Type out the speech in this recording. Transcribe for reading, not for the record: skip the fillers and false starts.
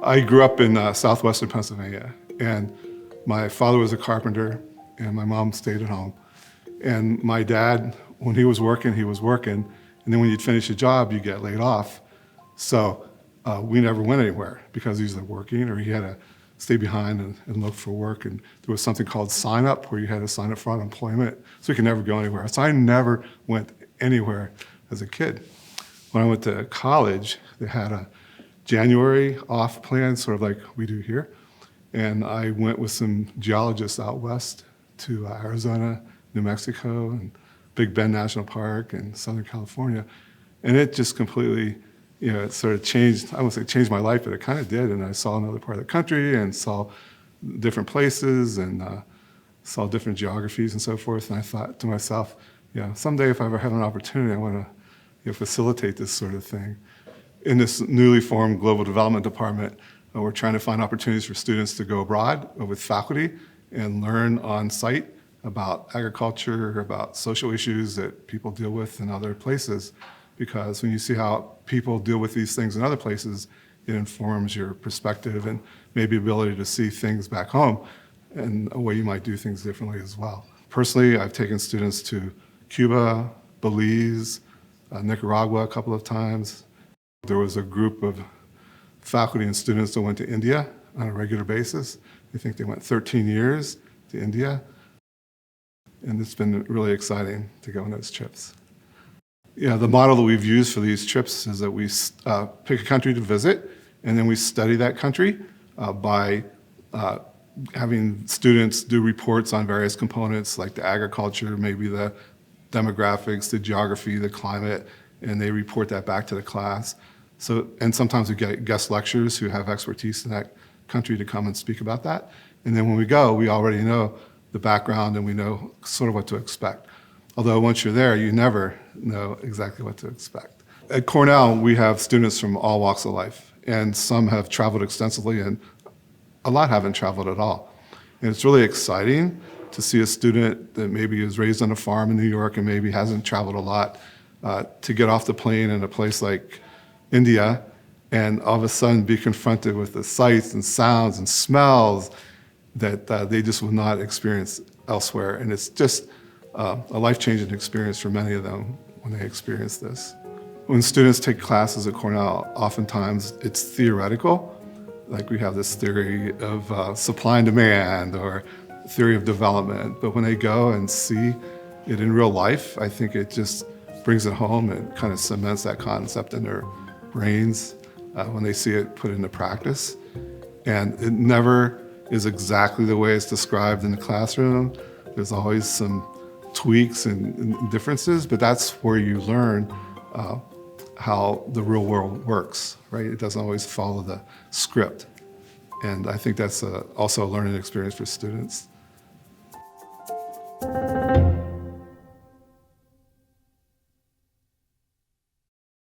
I grew up in southwestern Pennsylvania, and my father was a carpenter, and my mom stayed at home. And my dad, when he was working, and then when you'd finish a job, you'd get laid off. So we never went anywhere because he was either working or he had to stay behind and look for work. And there was something called sign up where you had to sign up for unemployment, so you could never go anywhere. So I never went anywhere as a kid. When I went to college, they had a January off plan, sort of like we do here. And I went with some geologists out west to Arizona, New Mexico, and Big Bend National Park and Southern California. And it just completely, it sort of changed, I won't say changed my life, but it kind of did. And I saw another part of the country and saw different places and saw different geographies and so forth. And I thought to myself, someday if I ever have an opportunity, I want to facilitate this sort of thing. In this newly formed Global Development Department, we're trying to find opportunities for students to go abroad with faculty and learn on site about agriculture, about social issues that people deal with in other places. Because when you see how people deal with these things in other places, it informs your perspective and maybe ability to see things back home and a way you might do things differently as well. Personally, I've taken students to Cuba, Belize, Nicaragua a couple of times. There was a group of faculty and students that went to India on a regular basis. I think they went 13 years to India. And it's been really exciting to go on those trips. The model that we've used for these trips is that we pick a country to visit, and then we study that country by having students do reports on various components like the agriculture, maybe the demographics, the geography, the climate, and they report that back to the class. And sometimes we get guest lecturers who have expertise in that country to come and speak about that. And then when we go, we already know the background and we know sort of what to expect. Although once you're there, you never know exactly what to expect. At Cornell, we have students from all walks of life, and some have traveled extensively and a lot haven't traveled at all. And it's really exciting to see a student that maybe is raised on a farm in New York and maybe hasn't traveled a lot to get off the plane in a place like India and all of a sudden be confronted with the sights and sounds and smells that they just will not experience elsewhere. And it's just a life-changing experience for many of them when they experience this. When students take classes at Cornell, oftentimes it's theoretical. Like we have this theory of supply and demand or theory of development. But when they go and see it in real life, I think it just brings it home and kind of cements that concept in their brains when they see it put into practice. And it never is exactly the way it's described in the classroom. There's always some tweaks and differences, but that's where you learn how the real world works, right? It doesn't always follow the script. And I think that's also a learning experience for students.